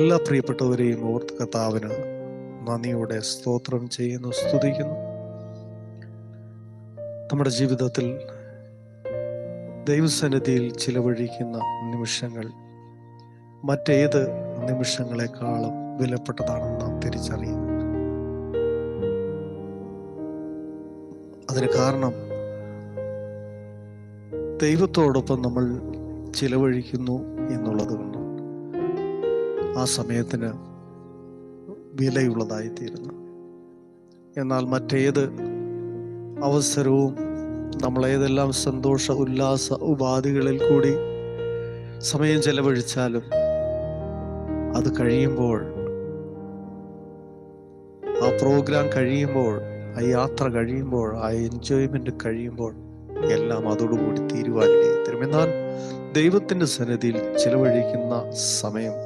എല്ലാ പ്രിയപ്പെട്ടവരെയും ഓർത്ത് കർത്താവിന് നന്ദിയോടെ സ്തോത്രം ചെയ്യുന്നു, സ്തുതിക്കുന്നു. നമ്മുടെ ജീവിതത്തിൽ ദൈവസന്നിധിയിൽ ചിലവഴിക്കുന്ന നിമിഷങ്ങൾ മറ്റേത് നിമിഷങ്ങളെക്കാളും വിലപ്പെട്ടതാണെന്ന് നാം തിരിച്ചറിയുന്നു. അതിന് കാരണം ദൈവത്തോടൊപ്പം നമ്മൾ ചിലവഴിക്കുന്നു എന്നുള്ളത് കൊണ്ടാണ് ആ സമയത്തിന് വിലയുള്ളതായിത്തീരുന്നു. എന്നാൽ മറ്റേത് അവസരവും നമ്മളേതെല്ലാം സന്തോഷ ഉല്ലാസ ഉപാധികളിൽ കൂടി സമയം ചെലവഴിച്ചാലും അത് കഴിയുമ്പോൾ, ആ പ്രോഗ്രാം കഴിയുമ്പോൾ, ആ യാത്ര കഴിയുമ്പോൾ, ആ എൻജോയ്മെന്റ് കഴിയുമ്പോൾ എല്ലാം അതോടുകൂടി തീരുവാനിടയും. എന്നാൽ ദൈവത്തിന്റെ സന്നിധിയിൽ ചിലവഴിക്കുന്ന സമയം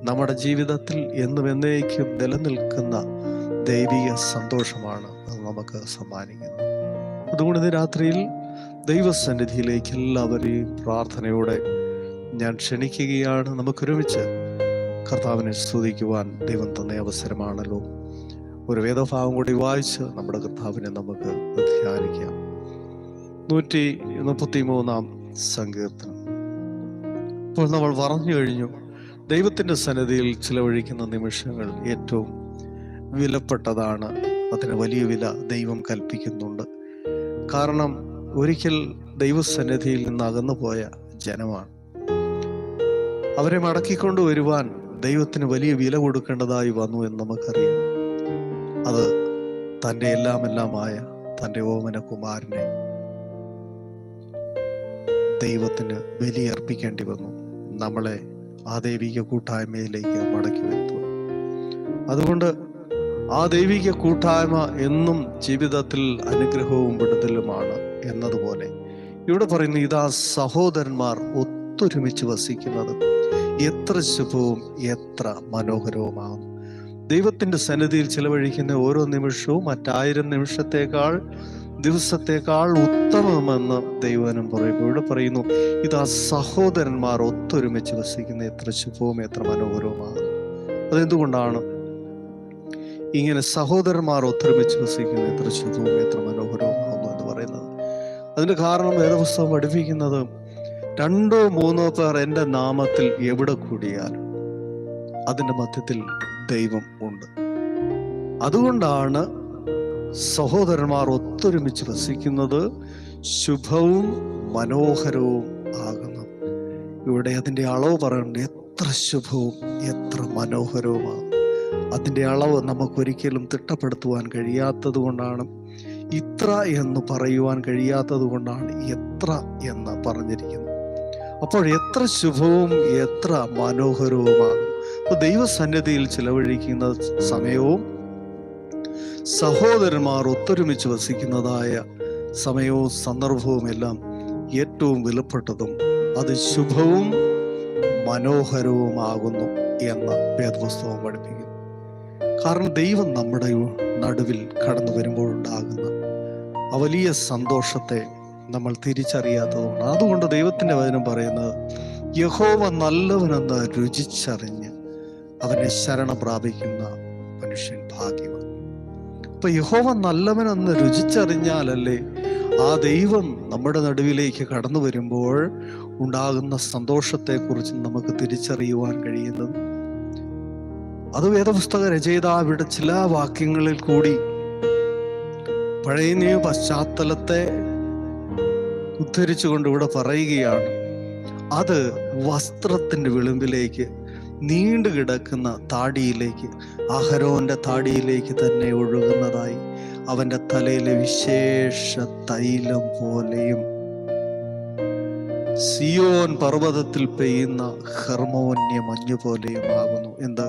നമ്മുടെ ജീവിതത്തിൽ എന്നും എന്നേക്കും നിലനിൽക്കുന്ന ദൈവിക സന്തോഷമാണ് അത് നമുക്ക് സമ്മാനിക്കുന്നത്. അതുകൊണ്ട് ഇന്ന് രാത്രിയിൽ ദൈവസന്നിധിയിലേക്ക് എല്ലാവരെയും പ്രാർത്ഥനയോടെ ഞാൻ ക്ഷണിക്കുകയാണ്. നമുക്കൊരുമിച്ച് കർത്താവിനെ സ്തുതിക്കുവാൻ ദൈവം തന്ന അവസരമാണല്ലോ. ഒരു വേദഭാഗം കൂടി വായിച്ച് നമ്മുടെ കർത്താവിനെ നമുക്ക് ധ്യാനിക്കാം. 133 സങ്കീർത്തനം. ഇപ്പോൾ നമ്മൾ പറഞ്ഞു കഴിഞ്ഞു, ദൈവത്തിന്റെ സന്നിധിയിൽ ചിലവഴിക്കുന്ന നിമിഷങ്ങൾ ഏറ്റവും വിലപ്പെട്ടതാണ്. അതിന് വലിയ വില ദൈവം കൽപ്പിക്കുന്നുണ്ട്. കാരണം ഒരിക്കൽ ദൈവസന്നിധിയിൽ നിന്ന് അകന്നു പോയ ജനമാണ്. അവരെ മടക്കിക്കൊണ്ടുവരുവാൻ ദൈവത്തിന് വലിയ വില കൊടുക്കേണ്ടതായി വന്നു എന്ന് നമുക്കറിയാം. അത് തൻ്റെ എല്ലാമായ തൻ്റെ ഓമന കുമാരനെ ദൈവത്തിന് ബലിയർപ്പിക്കേണ്ടി വന്നു, നമ്മളെ ആ ദൈവിക കൂട്ടായ്മയിലേക്ക് മടക്കി വരുത്തുക. അതുകൊണ്ട് ആ ദൈവിക കൂട്ടായ്മ എന്നും ജീവിതത്തിൽ അനുഗ്രഹവും വിടുതലുമാണ് എന്നതുപോലെ ഇവിടെ പറയുന്നു, ഇതാ സഹോദരന്മാർ ഒത്തൊരുമിച്ച് വസിക്കുന്നത് എത്ര ശുഭവും എത്ര മനോഹരവുമാകുന്നു. ദൈവത്തിന്റെ സന്നിധിയിൽ ചിലവഴിക്കുന്ന ഓരോ നിമിഷവും മറ്റായിരം നിമിഷത്തേക്കാൾ ദിവസത്തേക്കാൾ ഉത്തമമെന്ന് ദൈവനും പറയുമ്പോൾ ഇവിടെ പറയുന്നു, ഇതാ സഹോദരന്മാർ ഒത്തൊരുമിച്ച് വസിക്കുന്ന എത്ര ശുഭവും എത്ര മനോഹരവുമാകുന്നു. അതെന്തുകൊണ്ടാണ് ഇങ്ങനെ സഹോദരന്മാർ ഒത്തൊരുമിച്ച് വസിക്കുന്ന എത്ര ശുഭവും എത്ര മനോഹരവുമാകുന്നു എന്ന് പറയുന്നത്? അതിന്റെ കാരണം വേദപുസ്തകം പഠിപ്പിക്കുന്നത്, 2 or 3 പേർ എൻ്റെ നാമത്തിൽ എവിടെ കൂടിയാലും അതിൻ്റെ മധ്യത്തിൽ ദൈവം ഉണ്ട്. അതുകൊണ്ടാണ് സഹോദരന്മാർ ഒത്തൊരുമിച്ച് വസിക്കുന്നത് ശുഭവും മനോഹരവും ആകുന്നു. ഇവിടെ അതിൻ്റെ അളവ് പറയുന്നത് എത്ര ശുഭവും എത്ര മനോഹരവുമാണ്. അതിൻ്റെ അളവ് നമുക്കൊരിക്കലും തിട്ടപ്പെടുത്തുവാൻ കഴിയാത്തത് കൊണ്ടാണ്, ഇത്ര എന്ന് പറയുവാൻ കഴിയാത്തത് കൊണ്ടാണ് എത്ര എന്ന് പറഞ്ഞിരിക്കുന്നത്. അപ്പോൾ എത്ര ശുഭവും എത്ര മനോഹരവുമാകും. ദൈവസന്നിധിയിൽ ചിലവഴിക്കുന്ന സമയവും സഹോദരന്മാർ ഒത്തൊരുമിച്ച് വസിക്കുന്നതായ സമയവും സന്ദർഭവും എല്ലാം ഏറ്റവും വിലപ്പെട്ടതും അത് ശുഭവും മനോഹരവുമാകുന്നു എന്ന് വേദപുസ്തകം പഠിപ്പിക്കുന്നു. കാരണം ദൈവം നമ്മുടെ നടുവിൽ കടന്നു വരുമ്പോഴുണ്ടാകുന്ന ആ വലിയ സന്തോഷത്തെ നമ്മൾ തിരിച്ചറിയാത്തതുകൊണ്ട്, അതുകൊണ്ട് ദൈവത്തിന്റെ വചനം പറയുന്നത്, യഹോവ നല്ലവനെന്ന് രുചിച്ചറിഞ്ഞ് അവനെ ശരണം പ്രാപിക്കുന്ന മനുഷ്യൻ ഭാഗ്യവാൻ. അപ്പൊ യഹോവ നല്ലവനെന്ന് രുചിച്ചറിഞ്ഞാലല്ലേ ആ ദൈവം നമ്മുടെ നടുവിലേക്ക് കടന്നു വരുമ്പോൾ ഉണ്ടാകുന്ന സന്തോഷത്തെക്കുറിച്ച് നമുക്ക് തിരിച്ചറിയുവാൻ കഴിയുന്നത്. അത് വേദപുസ്തക രചയിതാവിടെ ചില വാക്യങ്ങളിൽ കൂടി പഴയ നിയമ പശ്ചാത്തലത്തെ ഉദ്ധരിച്ചുകൊണ്ട് ഇവിടെ പറയുകയാണ്. അത് വസ്ത്രത്തിന്റെ വിളിമ്പിലേക്ക് നീണ്ടു കിടക്കുന്ന താടിയിലേക്ക്, അഹരോന്റെ താടിയിലേക്ക് തന്നെ ഒഴുകുന്നതായി, അവന്റെ തലയിലെ വിശേഷ തൈലം പോലെയും സിയോൻ പർവ്വതത്തിൽ പെയ്യുന്ന ഹെർമോന്യ മഞ്ഞു പോലെയും ആകുന്നു. എന്ത്?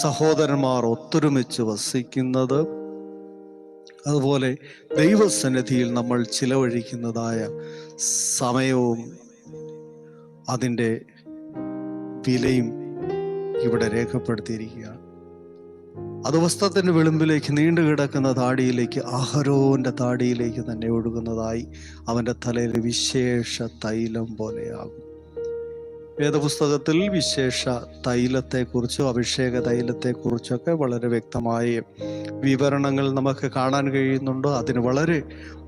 സഹോദരന്മാർ ഒത്തൊരുമിച്ച് വസിക്കുന്നത്, അതുപോലെ ദൈവസന്നിധിയിൽ നമ്മൾ ചിലവഴിക്കുന്നതായ സമയവും അതിൻ്റെ വിലയും ഇവിടെ രേഖപ്പെടുത്തിയിരിക്കുകയാണ്. അത് വസ്ത്രത്തിന്റെ വിളിമ്പിലേക്ക് നീണ്ടു കിടക്കുന്ന താടിയിലേക്ക്, അഹരോന്റെ താടിയിലേക്ക് തന്നെ ഒഴുകുന്നതായി, അവന്റെ തലയിൽ വിശേഷ തൈലം പോലെയാകും. വേദപുസ്തകത്തിൽ വിശേഷ തൈലത്തെക്കുറിച്ചും അഭിഷേക തൈലത്തെക്കുറിച്ചൊക്കെ വളരെ വ്യക്തമായ വിവരണങ്ങൾ നമുക്ക് കാണാൻ കഴിയുന്നുണ്ട്. അതിന് വളരെ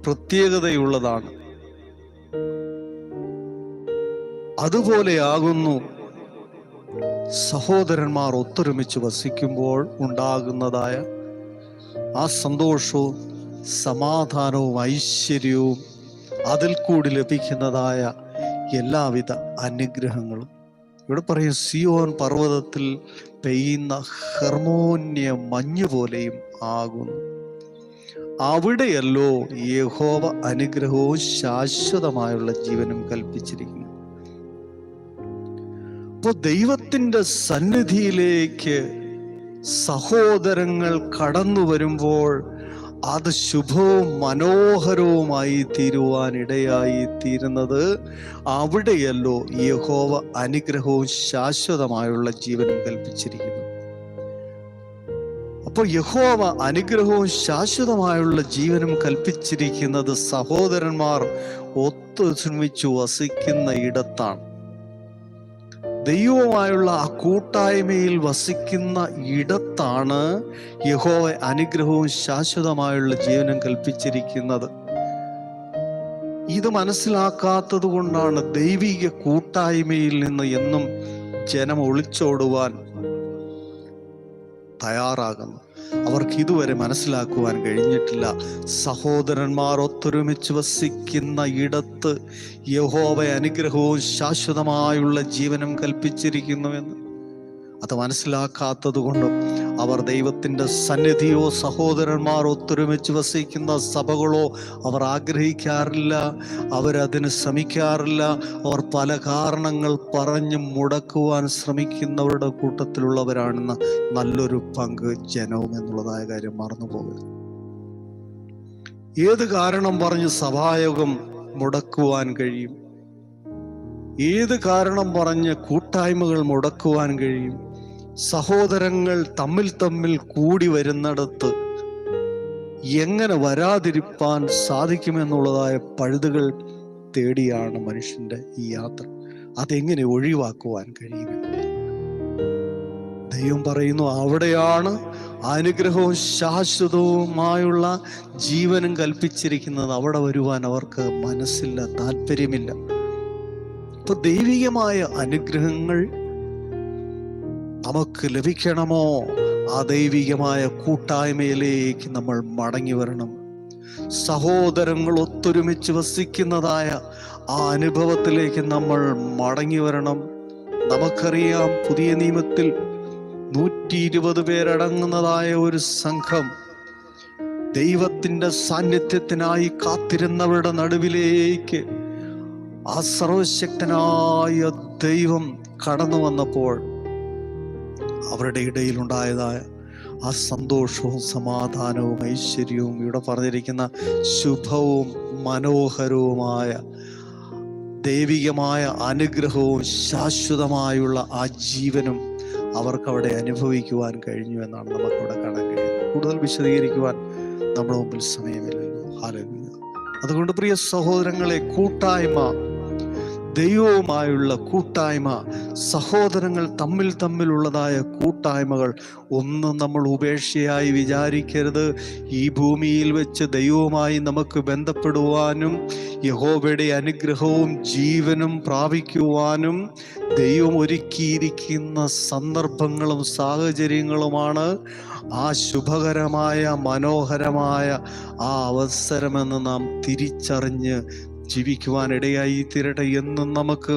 പ്രത്യേകതയുള്ളതാണ്. അതുപോലെയാകുന്നു സഹോദരന്മാർ ഒത്തൊരുമിച്ച് വസിക്കുമ്പോൾ ഉണ്ടാകുന്നതായ ആ സന്തോഷവും സമാധാനവും ഐശ്വര്യവും അതിൽ കൂടി ലഭിക്കുന്നതായ എല്ലാവിധ അനുഗ്രഹങ്ങളും. ഇവിടെ പറയും, സിയോൻ പർവ്വതത്തിൽ പെയ്യുന്ന ഹെർമോന്യ മഞ്ഞ് പോലെയും ആകുന്നു. അവിടെയല്ലോ യഹോവ അനുഗ്രഹവും ശാശ്വതമായുള്ള ജീവനും കൽപ്പിച്ചിരിക്കുന്നു. അപ്പോൾ ദൈവത്തിന്റെ സന്നിധിയിലേക്ക് സഹോദരങ്ങൾ കടന്നു വരുമ്പോൾ അത് ശുഭവും മനോഹരവുമായി തീരുവാനിടയായി തീരുന്നത് അവിടെയല്ലോ യഹോവ അനുഗ്രഹവും ശാശ്വതമായുള്ള ജീവനും കൽപ്പിച്ചിരിക്കുന്നു. അപ്പോൾ യഹോവ അനുഗ്രഹവും ശാശ്വതമായുള്ള ജീവനും കൽപ്പിച്ചിരിക്കുന്നത് സഹോദരന്മാർ ഒത്തൊരുമിച്ച് വസിക്കുന്ന ഇടത്താണ്. ദൈവവുമായുള്ള ആ കൂട്ടായ്മയിൽ വസിക്കുന്ന ഇടത്താണ് യഹോവ അനുഗ്രഹവും ശാശ്വതമായുള്ള ജീവനും കൽപ്പിച്ചിരിക്കുന്നത്. ഇത് മനസ്സിലാക്കാത്തത് കൊണ്ടാണ് ദൈവിക കൂട്ടായ്മയിൽ നിന്ന് എന്നും ജനം ഒളിച്ചോടുവാൻ തയ്യാറാകുന്നത്. അവർക്ക് ഇതുവരെ മനസ്സിലാക്കുവാൻ കഴിഞ്ഞിട്ടില്ല, സഹോദരന്മാർ ഒത്തൊരുമിച്ച് വസിക്കുന്ന ഇടത്ത് യഹോവ അനുഗ്രഹവും ശാശ്വതമായുള്ള ജീവനും കൽപ്പിച്ചിരിക്കുന്നുവെന്ന്. അത് മനസ്സിലാക്കാത്തത് കൊണ്ടും അവർ ദൈവത്തിന്റെ സന്നിധിയോ സഹോദരന്മാർ ഒത്തൊരുമിച്ച് വസിക്കുന്ന സഭകളോ അവർ ആഗ്രഹിക്കാറില്ല, അവരതിന് ശ്രമിക്കാറില്ല. അവർ പല കാരണങ്ങൾ പറഞ്ഞ് മുടക്കുവാൻ ശ്രമിക്കുന്നവരുടെ കൂട്ടത്തിലുള്ളവരാണെന്ന നല്ലൊരു പങ്ക് ജനവും എന്നുള്ളതായ കാര്യം മറന്നു പോകരുത്. ഏത് കാരണം പറഞ്ഞ് സഭായോഗം മുടക്കുവാൻ കഴിയും? ഏത് കാരണം പറഞ്ഞ് കൂട്ടായ്മകൾ മുടക്കുവാൻ കഴിയും? സഹോദരങ്ങൾ തമ്മിൽ കൂടി വരുന്നിടത്ത് എങ്ങനെ വരാതിരിപ്പാൻ സാധിക്കുമെന്നുള്ളതായ പഴുതുകൾ തേടിയാണ് മനുഷ്യന്റെ ഈ യാത്ര. അതെങ്ങനെ ഒഴിവാക്കുവാൻ കഴിയുമെന്ന് ദൈവം പറയുന്നു. അവിടെയാണ് അനുഗ്രഹവും ശാശ്വതവുമായുള്ള ജീവനും കൽപ്പിച്ചിരിക്കുന്നത്. അവിടെ വരുവാൻ അവർക്ക് മനസ്സില്ല, താല്പര്യമില്ല. ഇപ്പൊ ദൈവികമായ അനുഗ്രഹങ്ങൾ നമുക്ക് ലഭിക്കണമോ? ആ ദൈവികമായ കൂട്ടായ്മയിലേക്ക് നമ്മൾ മടങ്ങി വരണം. സഹോദരങ്ങൾ ഒത്തൊരുമിച്ച് വസിക്കുന്നതായ ആ അനുഭവത്തിലേക്ക് നമ്മൾ മടങ്ങി വരണം. നമുക്കറിയാം, പുതിയ നിയമത്തിൽ 120 പേരടങ്ങുന്നതായ ഒരു സംഘം ദൈവത്തിന്റെ സാന്നിധ്യത്തിനായി കാത്തിരുന്നവരുടെ നടുവിലേക്ക് ആ സർവശക്തനായ ദൈവം കടന്നു വന്നപ്പോൾ അവരുടെ ഇടയിൽ ഉണ്ടായതായ ആ സന്തോഷവും സമാധാനവും ഐശ്വര്യവും, ഇവിടെ പറഞ്ഞിരിക്കുന്ന ശുഭവും മനോഹരവുമായ ദൈവികമായ അനുഗ്രഹവും ശാശ്വതമായുള്ള ആ ജീവനും അവർക്കവിടെ അനുഭവിക്കുവാൻ കഴിഞ്ഞു എന്നാണ് നമുക്കവിടെ കാണാൻ കഴിയുന്നത്. കൂടുതൽ വിശദീകരിക്കുവാൻ നമ്മുടെ മുമ്പിൽ സമയമില്ലല്ലോ. ഹല്ലേലൂയ. അതുകൊണ്ട് പ്രിയ സഹോദരങ്ങളെ, കൂട്ടായ്മ, ദൈവവുമായുള്ള കൂട്ടായ്മ, സഹോദരങ്ങൾ തമ്മിലുള്ളതായ കൂട്ടായ്മകൾ ഒന്നും നമ്മൾ ഉപേക്ഷയായി വിചാരിക്കരുത്. ഈ ഭൂമിയിൽ വെച്ച് ദൈവവുമായി നമുക്ക് ബന്ധപ്പെടുവാനും യഹോവയുടെ അനുഗ്രഹവും ജീവനും പ്രാപിക്കുവാനും ദൈവം ഒരുക്കിയിരിക്കുന്ന സന്ദർഭങ്ങളും സാഹചര്യങ്ങളുമാണ് ആ ശുഭകരമായ മനോഹരമായ ആ അവസരമെന്ന് നാം തിരിച്ചറിഞ്ഞ് ജീവിക്കുവാനിടയായി തീരട്ടെ. എന്നും നമുക്ക്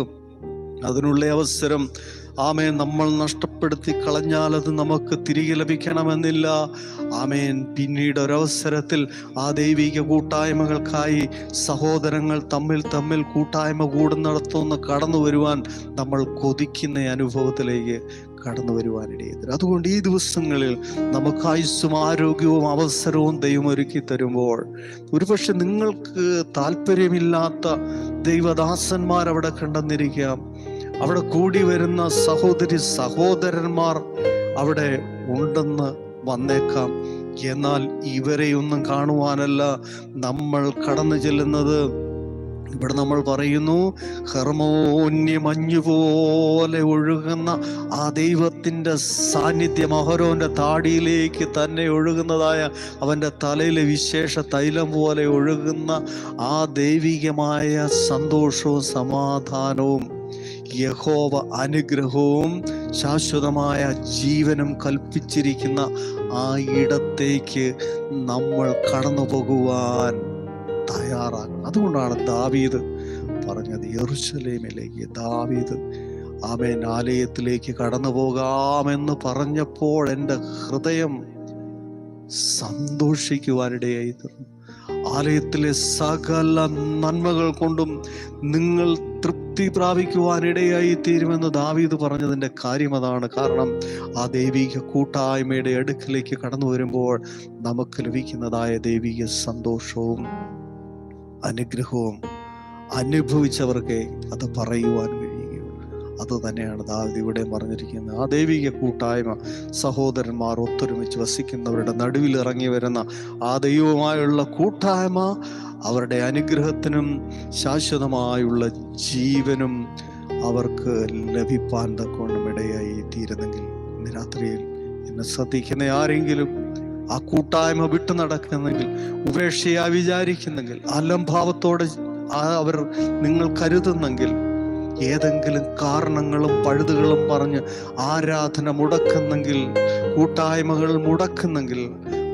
അതിനുള്ള അവസരം ആമേൻ നമ്മൾ നഷ്ടപ്പെടുത്തി കളഞ്ഞാൽ അത് നമുക്ക് തിരികെ ലഭിക്കണമെന്നില്ല. ആമേൻ പിന്നീട് ഒരവസരത്തിൽ ആ ദൈവിക കൂട്ടായ്മകൾക്കായി സഹോദരങ്ങൾ തമ്മിൽ കൂട്ടായ്മ കൂടുന്നിടത്തുനിന്ന് കടന്നു വരുവാൻ നമ്മൾ കൊതിക്കുന്ന അനുഭവത്തിലേക്ക് കടന്നു വരുവാനിടയത്. അതുകൊണ്ട് ഈ ദിവസങ്ങളിൽ നമുക്ക് ആയുസ്സും ആരോഗ്യവും അവസരവും ദൈവം ഒരുക്കി തരുമ്പോൾ, ഒരുപക്ഷെ നിങ്ങൾക്ക് താല്പര്യമില്ലാത്ത ദൈവദാസന്മാർ അവിടെ കണ്ടെന്നിരിക്കാം, അവിടെ കൂടി വരുന്ന സഹോദരന്മാർ അവിടെ ഉണ്ടെന്ന് വന്നേക്കാം. എന്നാൽ ഇവരെയൊന്നും കാണുവാനല്ല നമ്മൾ കടന്നു ചെല്ലുന്നത്. ഇവിടെ നമ്മൾ പറയുന്നു, ഹെർമോന്യ മഞ്ഞുപോലെ ഒഴുകുന്ന ആ ദൈവത്തിൻ്റെ സാന്നിധ്യം അഹരോന്റെ താടിയിലേക്ക് തന്നെ ഒഴുകുന്നതായ, അവൻ്റെ തലയിലെ വിശേഷ തൈലം പോലെ ഒഴുകുന്ന ആ ദൈവികമായ സന്തോഷവും സമാധാനവും യഹോവ അനുഗ്രഹവും ശാശ്വതമായ ജീവനും കൽപ്പിച്ചിരിക്കുന്ന ആ ഇടത്തേക്ക് നമ്മൾ കടന്നു പോകുവാൻ തയ്യാറാകണം. അതുകൊണ്ടാണ് ദാവീദ് പറഞ്ഞത്, യെരൂശലേമിലേക്ക് ദാവീദ് ആമേൻ ആലയത്തിലേക്ക് കടന്നു പോകാമെന്ന് പറഞ്ഞപ്പോൾ എൻ്റെ ഹൃദയം സന്തോഷിക്കുവാനിടയായി തീർന്നു. ആലയത്തിലെ സകല നന്മകൾ കൊണ്ടും നിങ്ങൾ തൃപ്തി പ്രാപിക്കുവാനിടയായി തീരുമെന്ന് ദാവീദ് പറഞ്ഞതിൻ്റെ കാര്യം അതാണ്. കാരണം ആ ദൈവിക കൂട്ടായ്മയുടെ അടുക്കിലേക്ക് കടന്നു വരുമ്പോൾ നമുക്ക് ലഭിക്കുന്നതായ ദൈവിക സന്തോഷവും അനുഗ്രഹവും അനുഭവിച്ചവർക്ക് അത് പറയുവാൻ കഴിയുകയുള്ളൂ. അത് തന്നെയാണ് ദാവീദ് ഇവിടെ പറഞ്ഞിരിക്കുന്നത്. ആ ദൈവിക കൂട്ടായ്മ, സഹോദരന്മാർ ഒത്തൊരുമിച്ച് വസിക്കുന്നവരുടെ നടുവിൽ ഇറങ്ങി വരുന്ന ആ ദൈവവുമായുള്ള കൂട്ടായ്മ അവരുടെ അനുഗ്രഹത്തിനും ശാശ്വതമായുള്ള ജീവനും അവർക്ക് ലഭിപ്പാൻ തക്കോണം ഇടയായി തീരുന്നെങ്കിൽ, ഇന്ന് രാത്രിയിൽ എന്നെ ശ്രദ്ധിക്കുന്ന ആരെങ്കിലും ആ കൂട്ടായ്മ വിട്ടു നടക്കുന്നെങ്കിൽ, ഉപേക്ഷയാ വിചാരിക്കുന്നെങ്കിൽ, അലംഭാവത്തോടെ അവർ നിങ്ങൾ കരുതുന്നെങ്കിൽ, ഏതെങ്കിലും കാരണങ്ങളും പഴുതുകളും പറഞ്ഞ് ആരാധന മുടക്കുന്നെങ്കിൽ, കൂട്ടായ്മകൾ മുടക്കുന്നെങ്കിൽ,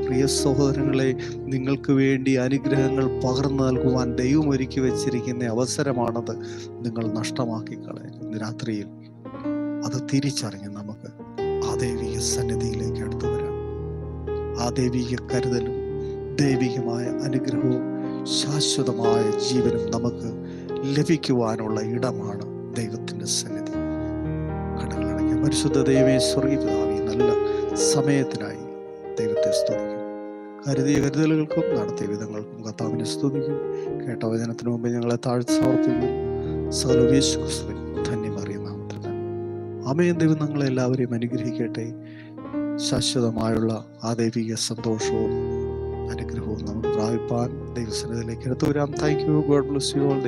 പ്രിയ സഹോദരങ്ങളെ, നിങ്ങൾക്ക് വേണ്ടി അനുഗ്രഹങ്ങൾ പകർന്നു നൽകുവാൻ ദൈവം ഒരുക്കി വെച്ചിരിക്കുന്ന അവസരമാണത്. നിങ്ങൾ നഷ്ടമാക്കി കളയുന്നു. രാത്രിയിൽ അത് തിരിച്ചറിഞ്ഞ് നമുക്ക് ആ ദൈവിക സന്നിധിയിലേക്ക് അടുത്തു വരാം. ആ ദൈവിക കരുതലും ദൈവികമായ അനുഗ്രഹവും ശാശ്വതമായ ജീവനും നമുക്ക് ലഭിക്കുവാനുള്ള ഇടമാണ് ദൈവത്തിൻ്റെ സന്നിധി. കണ്ണുകളടയ്ക്കുക. പരിശുദ്ധ ദൈവമേ, സ്വർഗ്ഗീയ പിതാവേ, നല്ല സമയത്തിനായി ദൈവത്തെ സ്തുതിക്കും. കരുതിയ കരുതലുകൾക്കും നടത്തിയ വിധങ്ങൾക്കും കർത്താവിനെ സ്തുതിക്കും. കേട്ട വചനത്തിന് മുമ്പ് ഞങ്ങളെ താഴ്ത്തി സമർപ്പിക്കും. സകല യേശു ക്രിസ്തുവിൻ ധന്യമറിയ നാമത്തിൽ തന്നെ ആമേൻ. ദൈവം നിങ്ങളെ എല്ലാവരെയും അനുഗ്രഹിക്കട്ടെ. ശാശ്വതമായുള്ള ആ ദൈവിക സന്തോഷവും അനുഗ്രഹവും നമുക്ക് പ്രാപിപ്പാൻ ദൈവസന്നിധിയിലേക്ക് എടുത്തു വരാം. Thank you. God bless you all.